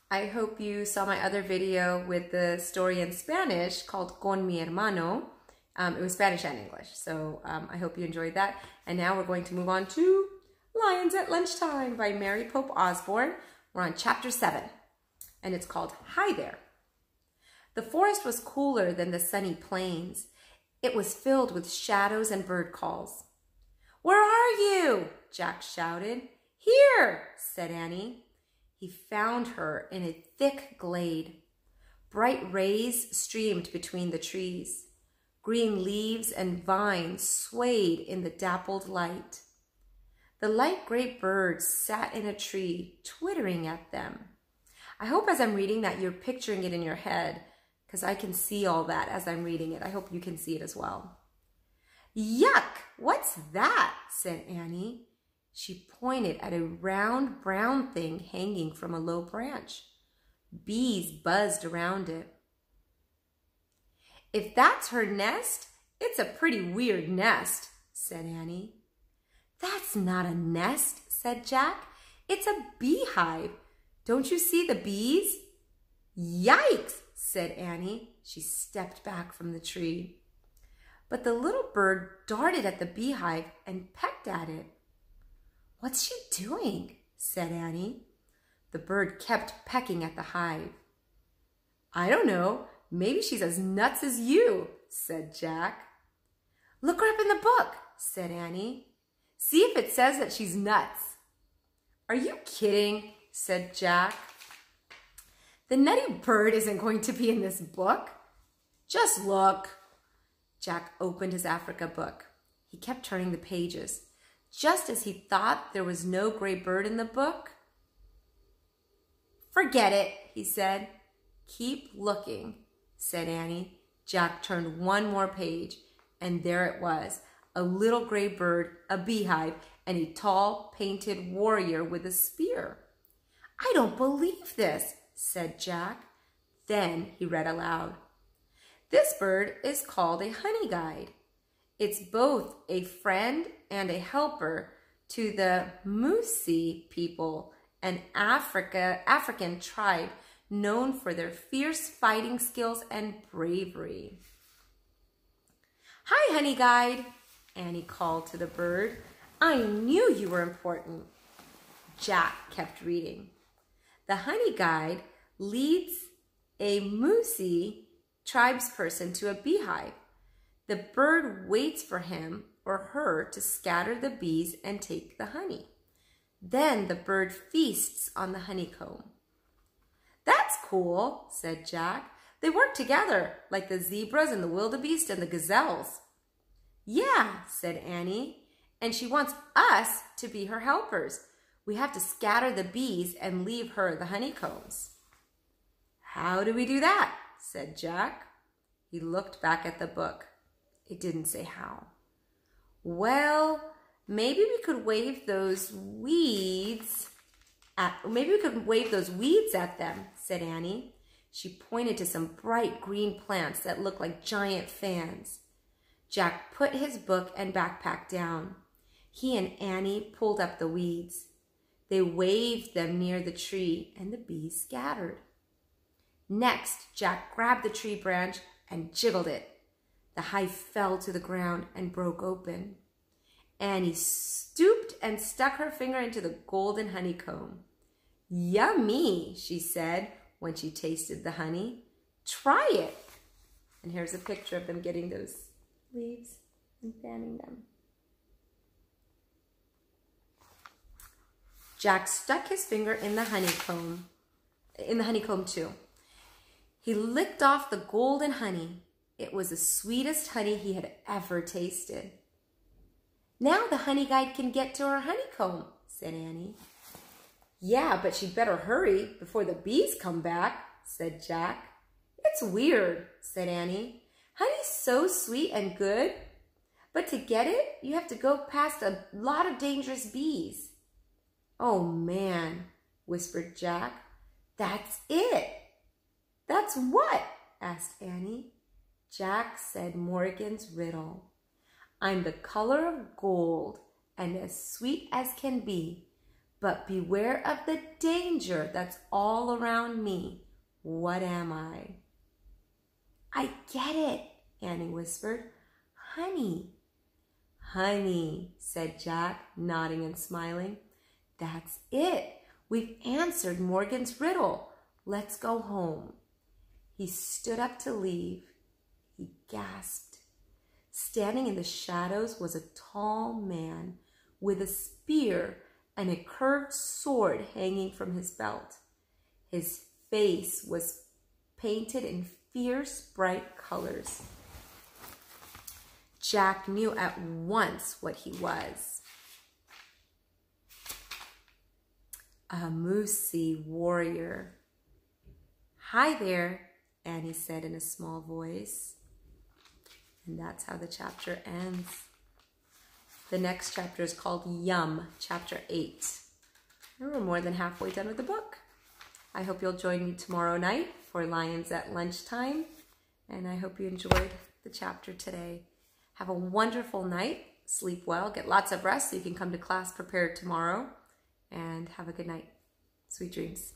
I hope you saw my other video with the story in Spanish called Con mi hermano. It was Spanish and English, so I hope you enjoyed that. And now we're going to move on to Lions at Lunchtime by Mary Pope Osborne. We're on chapter 7, and it's called Hi There. The forest was cooler than the sunny plains. It was filled with shadows and bird calls. "Where are you?" Jack shouted. "Here," said Annie. He found her in a thick glade. Bright rays streamed between the trees. Green leaves and vines swayed in the dappled light. The light gray birds sat in a tree, twittering at them. I hope as I'm reading that you're picturing it in your head, because I can see all that as I'm reading it. I hope you can see it as well. "Yuck! What's that?" said Annie. She pointed at a round brown thing hanging from a low branch. Bees buzzed around it. "If that's her nest, it's a pretty weird nest," said Annie. "That's not a nest," said Jack. "It's a beehive. Don't you see the bees?" "Yikes!" said Annie. She stepped back from the tree. But the little bird darted at the beehive and pecked at it. "What's she doing?" said Annie. The bird kept pecking at the hive. "I don't know. Maybe she's as nuts as you," said Jack. "Look her up in the book," said Annie. "See if it says that she's nuts." "Are you kidding?" said Jack. "The nutty bird isn't going to be in this book. Just look." Jack opened his Africa book. He kept turning the pages. Just as he thought there was no gray bird in the book. "Forget it," he said. "Keep looking," said Annie. Jack turned one more page, and there it was, a little gray bird, a beehive, and a tall, painted warrior with a spear. "I don't believe this," said Jack. Then he read aloud. "This bird is called a honey guide. It's both a friend and a helper to the Musi people, an African tribe known for their fierce fighting skills and bravery." "Hi, honey guide," Annie called to the bird. "I knew you were important." Jack kept reading. "The honey guide leads a Musi tribesperson to a beehive. The bird waits for him or her to scatter the bees and take the honey. Then the bird feasts on the honeycomb." "That's cool," said Jack. "They work together like the zebras and the wildebeest and the gazelles." "Yeah," said Annie, "and she wants us to be her helpers. We have to scatter the bees and leave her the honeycombs." "How do we do that?" said Jack. He looked back at the book. It didn't say how. "Well, maybe we could wave those weeds at them," said Annie. She pointed to some bright green plants that looked like giant fans. Jack put his book and backpack down. He and Annie pulled up the weeds. They waved them near the tree, and the bees scattered. Next, Jack grabbed the tree branch and jiggled it. The hive fell to the ground and broke open. Annie stooped and stuck her finger into the golden honeycomb. "Yummy," she said when she tasted the honey. "Try it." And here's a picture of them getting those leaves and fanning them. Jack stuck his finger in the honeycomb too. He licked off the golden honey. It was the sweetest honey he had ever tasted. "Now the honey guide can get to her honeycomb," said Annie. "Yeah, but she'd better hurry before the bees come back," said Jack. "It's weird," said Annie. "Honey's so sweet and good, but to get it, you have to go past a lot of dangerous bees." "Oh, man," whispered Jack. "That's it." "That's what?" asked Annie. Jack said Morgan's riddle. "I'm the color of gold and as sweet as can be, but beware of the danger that's all around me. What am I? I get it, Annie whispered. Honey. Honey, said Jack, nodding and smiling. That's it. We've answered Morgan's riddle. Let's go home. He stood up to leave. He gasped. Standing in the shadows was a tall man with a spear and a curved sword hanging from his belt. His face was painted in fierce, bright colors. Jack knew at once what he was. A Musi warrior. Hi there, Annie said in a small voice. And that's how the chapter ends. The next chapter is called Yum, chapter 8. And we're more than halfway done with the book. I hope you'll join me tomorrow night for Lions at Lunchtime. And I hope you enjoyed the chapter today. Have a wonderful night. Sleep well. Get lots of rest so you can come to class prepared tomorrow. And have a good night. Sweet dreams.